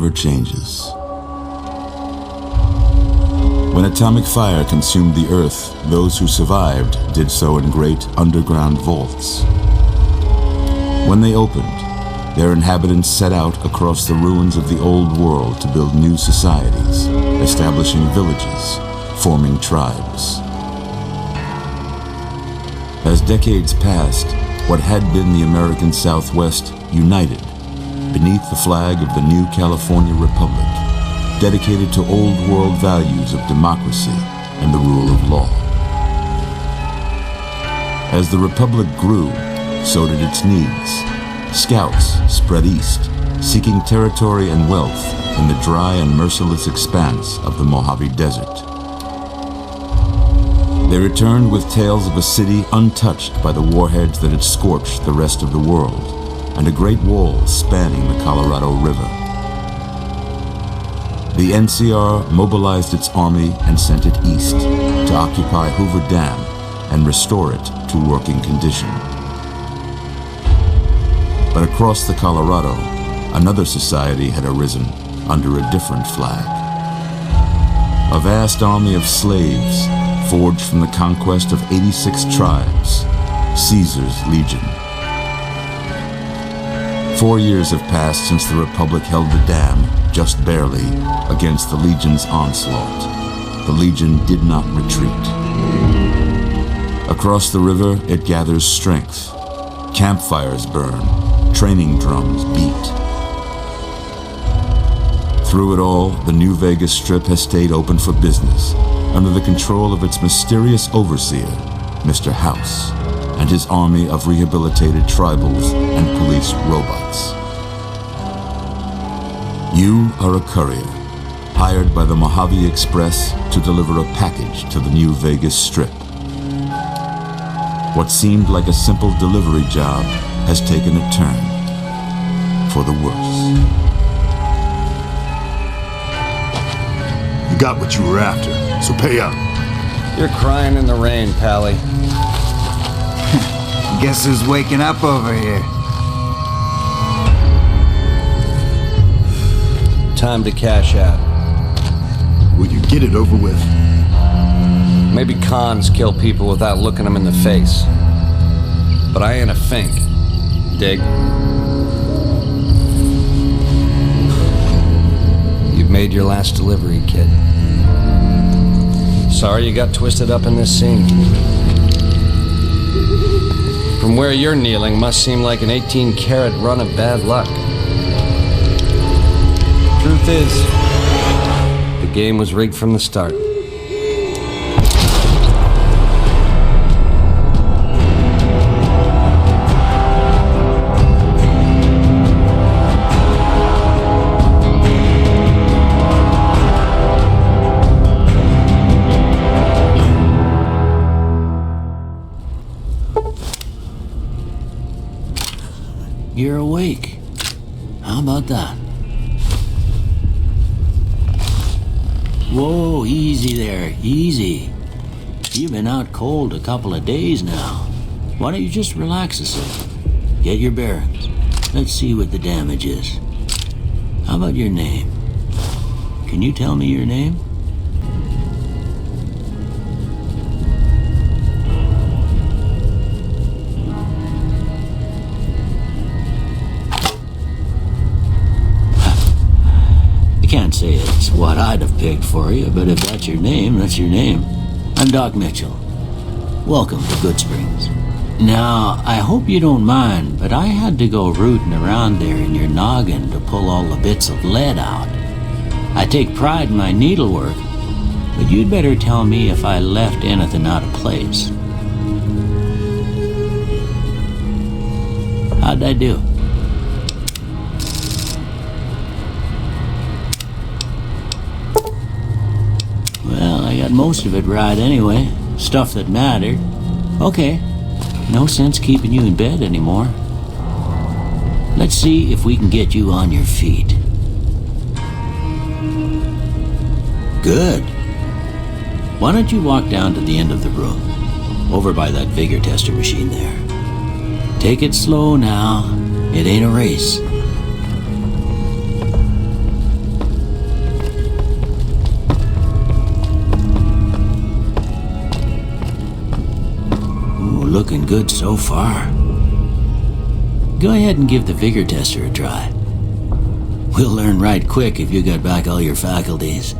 never changes. When atomic fire consumed the Earth, those who survived did so in great underground vaults. When they opened, their inhabitants set out across the ruins of the old world to build new societies, establishing villages, forming tribes. As decades passed, what had been the American Southwest united beneath the flag of the new California Republic, dedicated to old world values of democracy and the rule of law. As the Republic grew, so did its needs. Scouts spread east, seeking territory and wealth in the dry and merciless expanse of the Mojave Desert. They returned with tales of a city untouched by the warheads that had scorched the rest of the world, and a great wall spanning the Colorado River. The NCR mobilized its army and sent it east to occupy Hoover Dam and restore it to working condition. But across the Colorado, another society had arisen under a different flag. A vast army of slaves forged from the conquest of 86 tribes, Caesar's Legion. 4 years have passed since the Republic held the dam, just barely, against the Legion's onslaught. The Legion did not retreat. Across the river, it gathers strength. Campfires burn, training drums beat. Through it all, the New Vegas Strip has stayed open for business, under the control of its mysterious overseer, Mr. House, and his army of rehabilitated tribals and police robots. You are a courier, hired by the Mojave Express to deliver a package to the New Vegas Strip. What seemed like a simple delivery job has taken a turn for the worse. You got what you were after, so pay up. You're crying in the rain, Pally. Guess who's waking up over here? Time to cash out. Will you get it over with? Maybe cons kill people without looking them in the face. But I ain't a fink. Dig? You've made your last delivery, kid. Sorry you got twisted up in this scene. From where you're kneeling must seem like an 18-carat run of bad luck. Truth is, the game was rigged from the start. You're awake. How about that? Whoa, easy there, easy. You've been out cold a couple of days now. Why don't you just relax a second? Get your bearings. Let's see what the damage is. How about your name? Can you tell me your name? I can't say it's what I'd have picked for you, but if that's your name, that's your name. I'm Doc Mitchell. Welcome to Good Springs. Now, I hope you don't mind, but I had to go rooting around there in your noggin to pull all the bits of lead out. I take pride in my needlework, but you'd better tell me if I left anything out of place. How'd I do? Well, I got most of it right anyway. Stuff that mattered. Okay. No sense keeping you in bed anymore. Let's see if we can get you on your feet. Good. Why don't you walk down to the end of the room, over by that vigor tester machine there. Take it slow now. It ain't a race. looking good so far. Go ahead and give the vigor tester a try. We'll learn right quick if you got back all your faculties.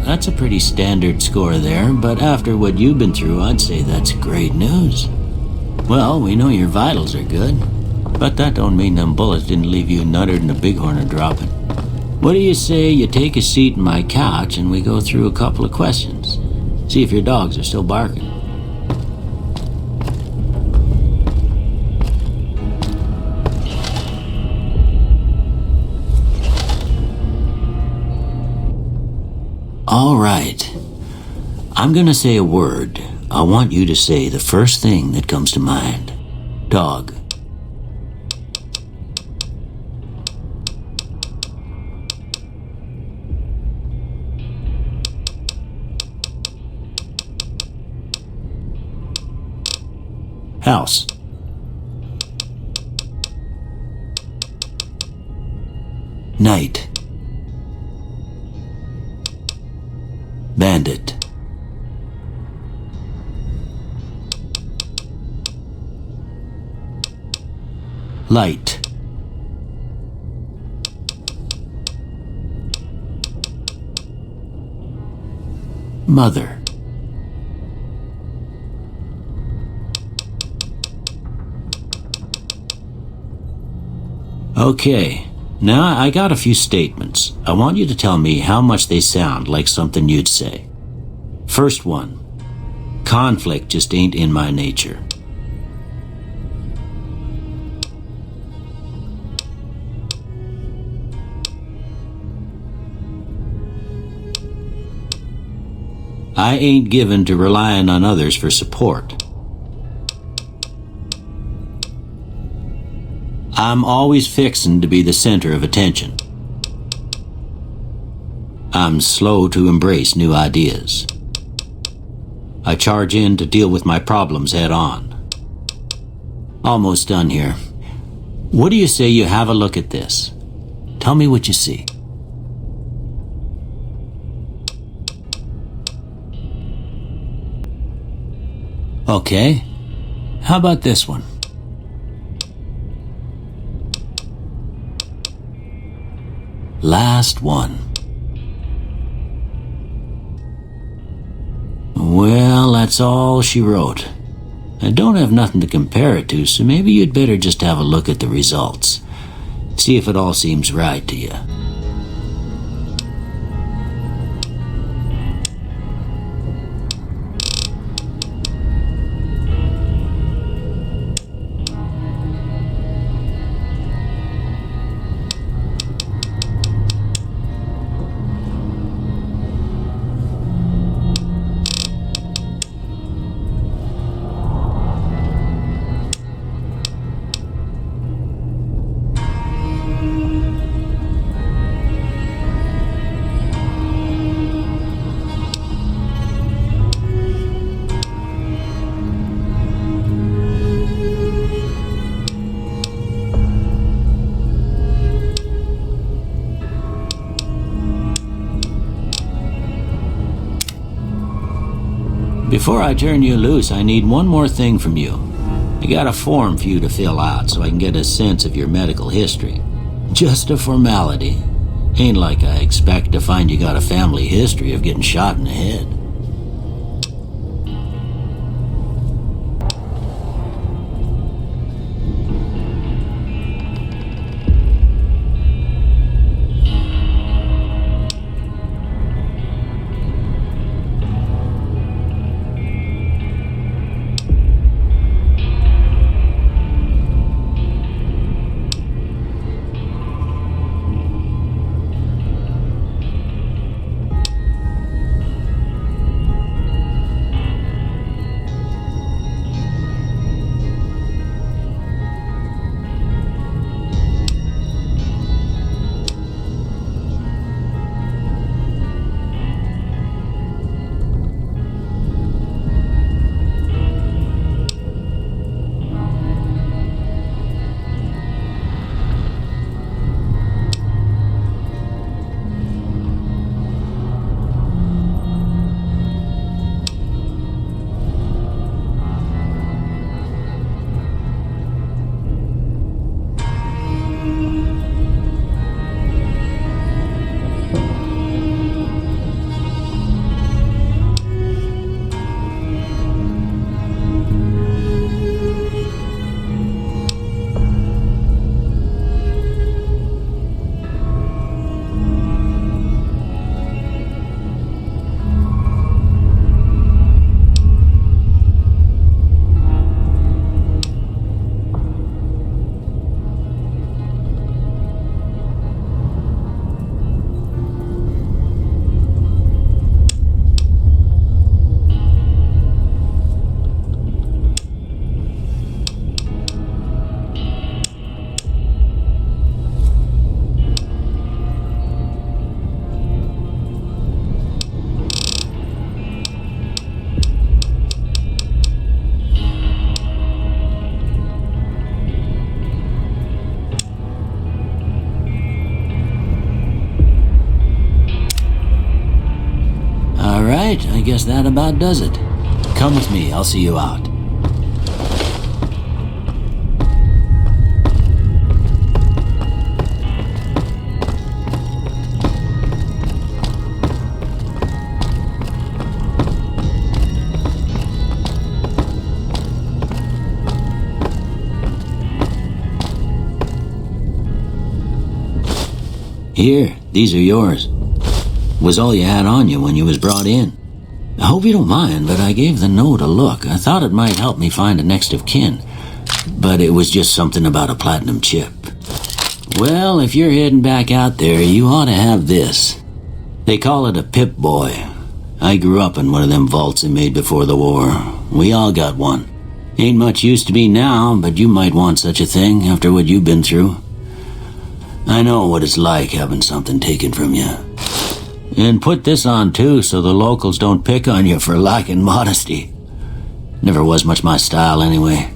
That's a pretty standard score there, but after what you've been through, I'd say that's great news. Well, we know your vitals are good, but that don't mean them bullets didn't leave you nuttered and a bighorn a dropping. What do you say you take a seat in my couch and we go through a couple of questions? See if your dogs are still barking. All right. I'm gonna say a word. I want you to say the first thing that comes to mind. Dog. House. Night. Bandit. Light. Mother. Okay, now I got a few statements. I want you to tell me how much they sound like something you'd say. First one, conflict just ain't in my nature. I ain't given to relying on others for support. I'm always fixin' to be the center of attention. I'm slow to embrace new ideas. I charge in to deal with my problems head on. Almost done here. What do you say you have a look at this? Tell me what you see. Okay. How about this one? Last one. Well, that's all she wrote. I don't have nothing to compare it to, so maybe you'd better just have a look at the results. See if it all seems right to you. Before I turn you loose, I need one more thing from you. I got a form for you to fill out so I can get a sense of your medical history. Just a formality. Ain't like I expect to find you got a family history of getting shot in the head. Alright, I guess that about does it. Come with me, I'll see you out. Here, these are yours. Was all you had on you when you was brought in. I hope you don't mind, but I gave the note a look. I thought it might help me find a next of kin. But it was just something about a platinum chip. Well, if you're heading back out there, you ought to have this. They call it a Pip-Boy. I grew up in one of them vaults they made before the war. We all got one. Ain't much use to me now, but you might want such a thing after what you've been through. I know what it's like having something taken from you. And put this on too so the locals don't pick on you for lacking modesty. Never was much my style anyway.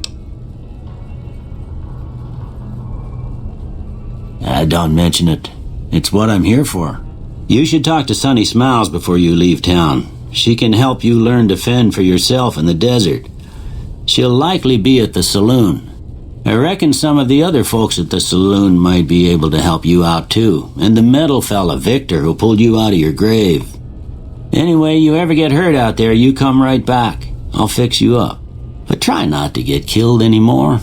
Don't mention it. It's what I'm here for. You should talk to Sunny Smiles before you leave town. She can help you learn to fend for yourself in the desert. She'll likely be at the saloon. I reckon some of the other folks at the saloon might be able to help you out too, and the metal fella, Victor, who pulled you out of your grave. Anyway, you ever get hurt out there, you come right back. I'll fix you up. But try not to get killed anymore.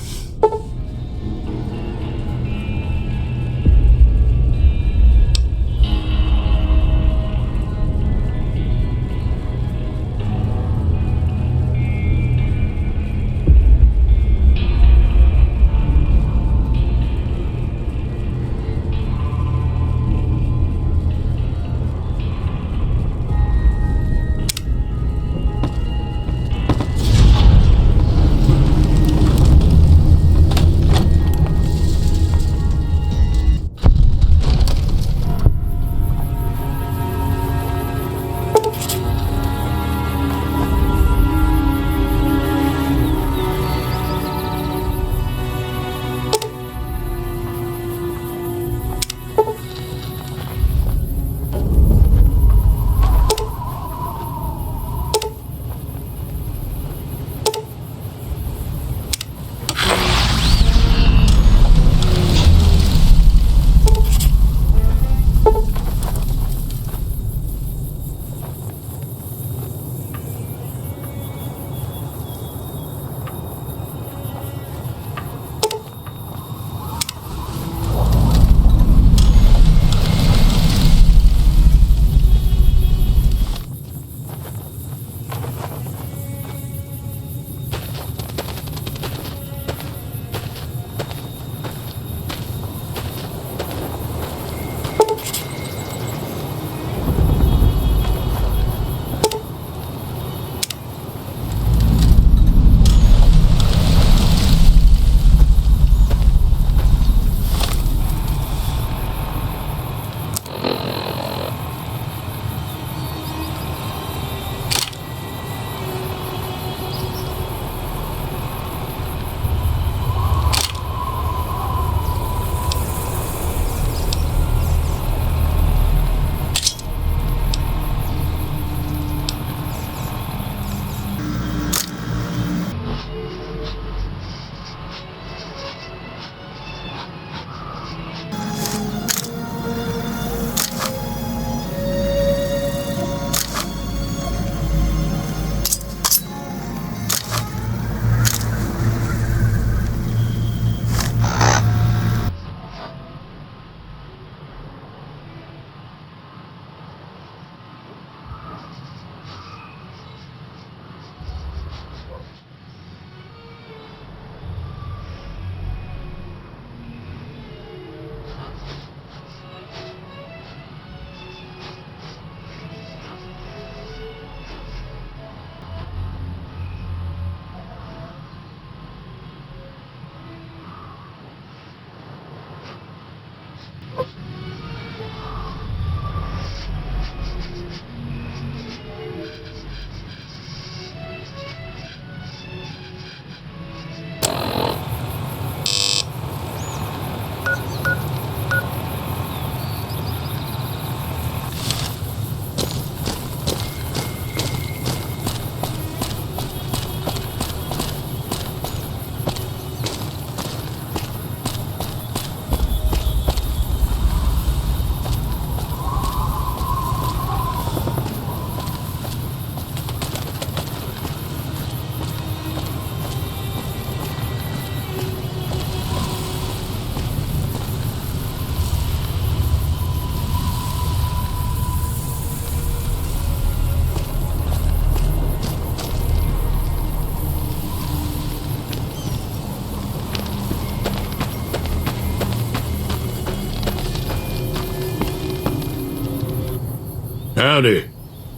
Howdy.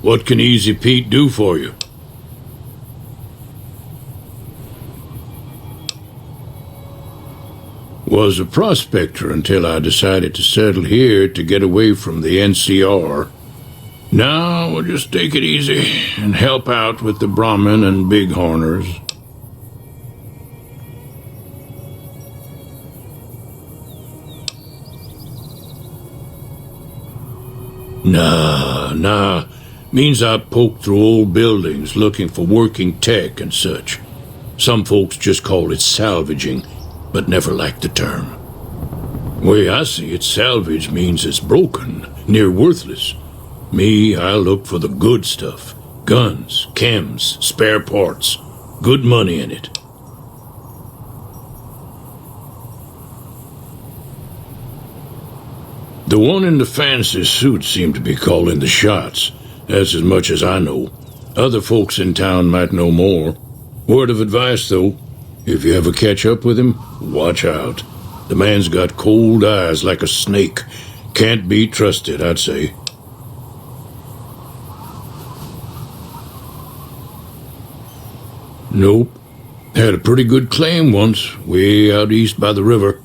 What can Easy Pete do for you? Was a prospector until I decided to settle here to get away from the NCR. Now we'll just take it easy and help out with the Brahmin and Bighorners. Nah. Means I poke through old buildings looking for working tech and such. Some folks just call it salvaging, but never liked the term. Way I see it, salvage means it's broken, near worthless. Me, I look for the good stuff. Guns, chems, spare parts. Good money in it. The one in the fancy suit seemed to be calling the shots. That's as much as I know. Other folks in town might know more. Word of advice, though. If you ever catch up with him, watch out. The man's got cold eyes like a snake. Can't be trusted, I'd say. Nope. Had a pretty good claim once, way out east by the river,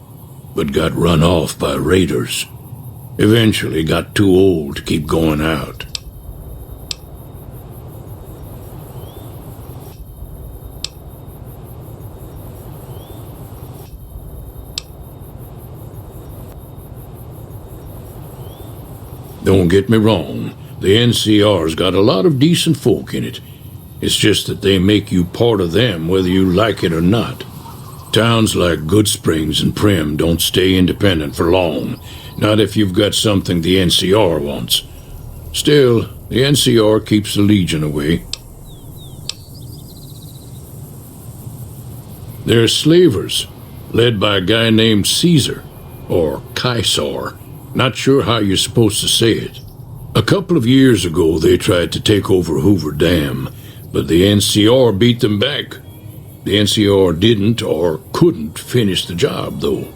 but got run off by raiders. Eventually got too old to keep going out. Don't get me wrong, the NCR's got a lot of decent folk in it. It's just that they make you part of them whether you like it or not. Towns like Goodsprings and Prim don't stay independent for long, not if you've got something the NCR wants. Still, the NCR keeps the Legion away. They're slavers, led by a guy named Caesar, or Caesar. Not sure how you're supposed to say it. A couple of years ago, they tried to take over Hoover Dam, but the NCR beat them back. The NCR didn't or couldn't finish the job, though.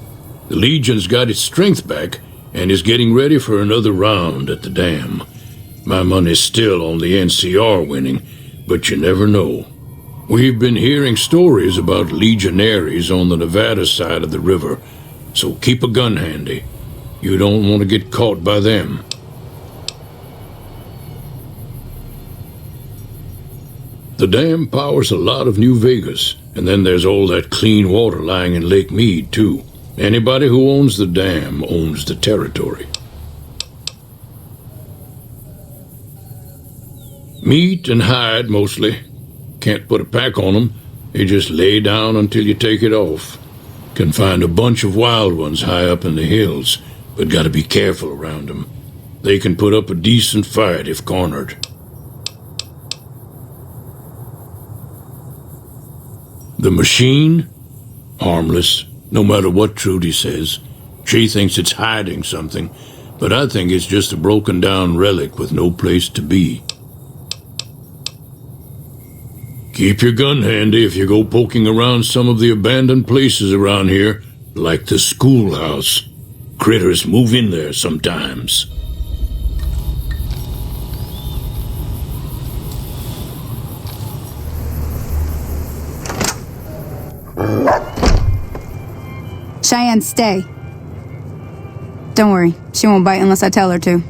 The Legion's got its strength back and is getting ready for another round at the dam. My money's still on the NCR winning, but you never know. We've been hearing stories about legionaries on the Nevada side of the river, so keep a gun handy. You don't want to get caught by them. The dam powers a lot of New Vegas, and then there's all that clean water lying in Lake Mead, too. Anybody who owns the dam owns the territory. Meat and hide, mostly. Can't put a pack on them. They just lay down until you take it off. Can find a bunch of wild ones high up in the hills, but gotta be careful around them. They can put up a decent fight if cornered. The machine? Harmless, no matter what Trudy says. She thinks it's hiding something, but I think it's just a broken down relic with no place to be. Keep your gun handy if you go poking around some of the abandoned places around here, like the schoolhouse. Critters move in there sometimes. Cheyenne, stay. Don't worry, she won't bite unless I tell her to.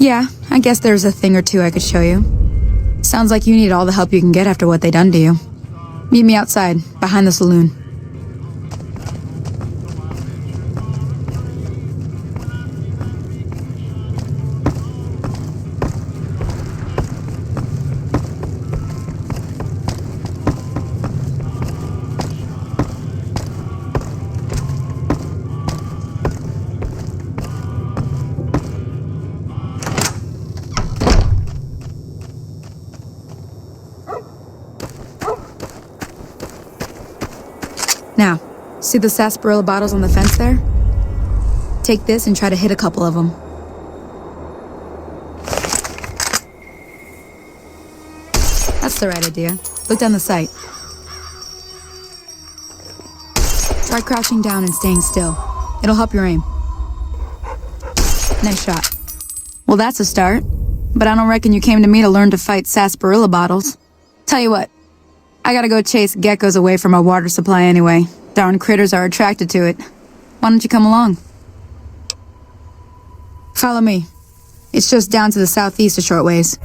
Yeah, I guess there's a thing or two I could show you. Sounds like you need all the help you can get after what they done to you. Meet me outside, behind the saloon. Now, see the sarsaparilla bottles on the fence there? Take this and try to hit a couple of them. That's the right idea. Look down the sight. Try crouching down and staying still. It'll help your aim. Nice shot. Well, that's a start. But I don't reckon you came to me to learn to fight sarsaparilla bottles. Tell you what, I gotta go chase geckos away from our water supply anyway. Darn critters are attracted to it. Why don't you come along? Follow me. It's just down to the southeast a short ways.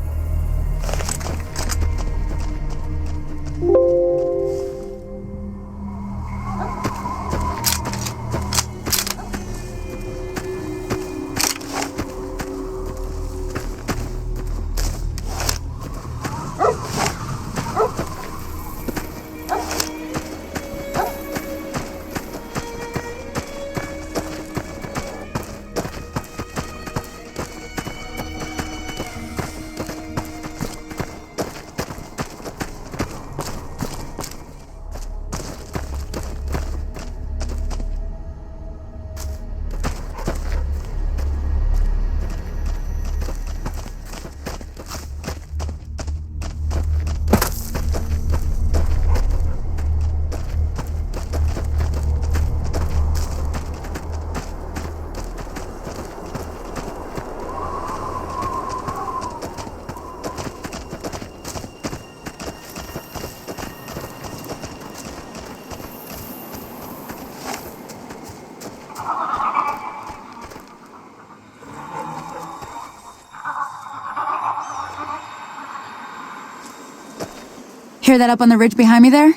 Hear that up on the ridge behind me there?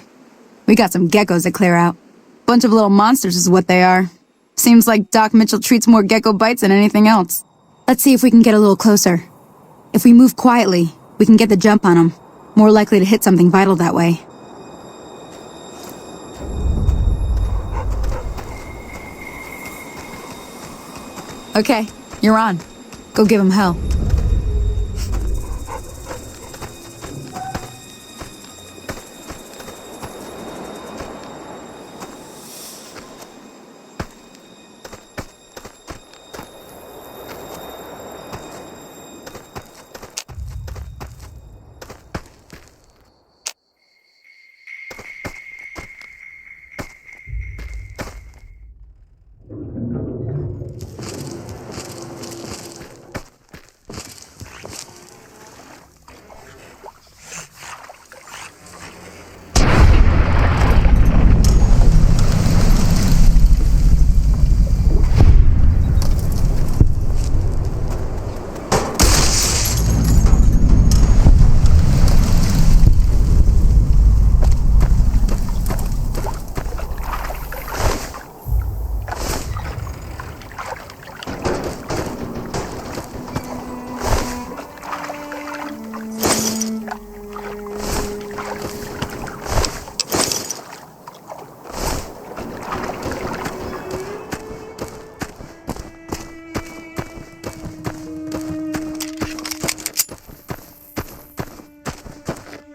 We got some geckos to clear out. Bunch of little monsters is what they are. Seems like Doc Mitchell treats more gecko bites than anything else. Let's see if we can get a little closer. If we move quietly, we can get the jump on them. More likely to hit something vital that way. Okay, you're on. Go give him hell.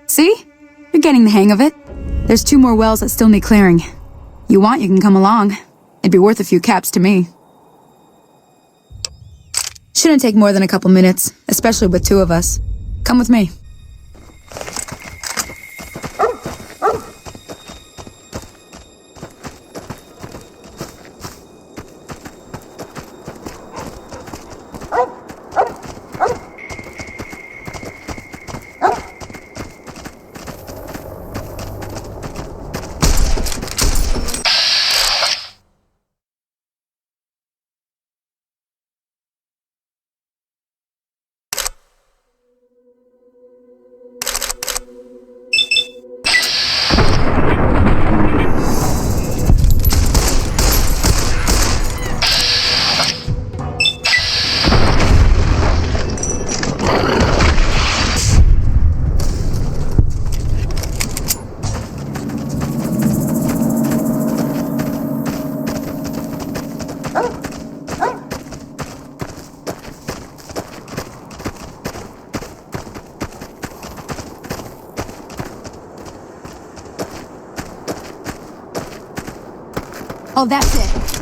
See? You're getting the hang of it. There's 2 more wells that still need clearing. You want, you can come along. It'd be worth a few caps to me. Shouldn't take more than a couple minutes, especially with 2 of us. Come with me. Oh, that's it.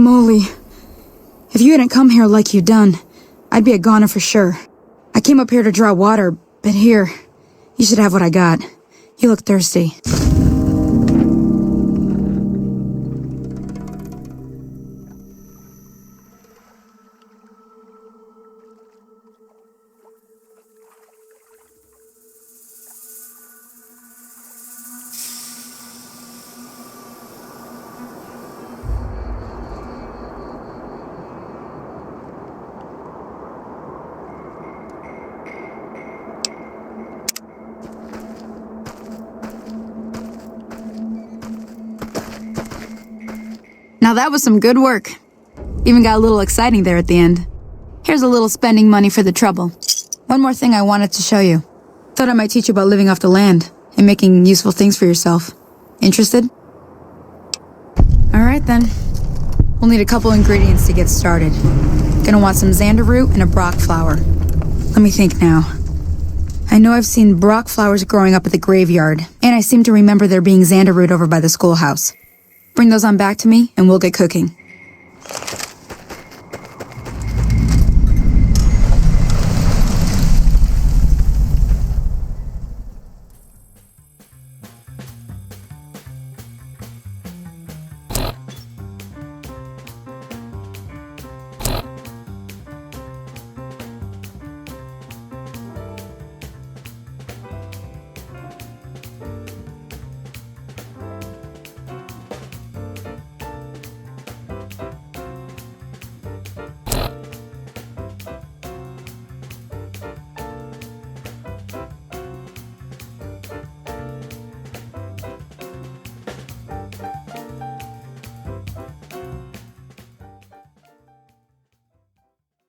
moly. If you hadn't come here like you done, I'd be a goner for sure. I came up here to draw water, but here, you should have what I got. You look thirsty. Now that was some good work. Even got a little exciting there at the end. Here's a little spending money for the trouble. One more thing I wanted to show you. Thought I might teach you about living off the land and making useful things for yourself. Interested? Alright then. We'll need a couple ingredients to get started. Gonna want some xander root and a brock flower. Let me think now. I know I've seen brock flowers growing up at the graveyard, and I seem to remember there being xander root over by the schoolhouse. Bring those on back to me, and we'll get cooking.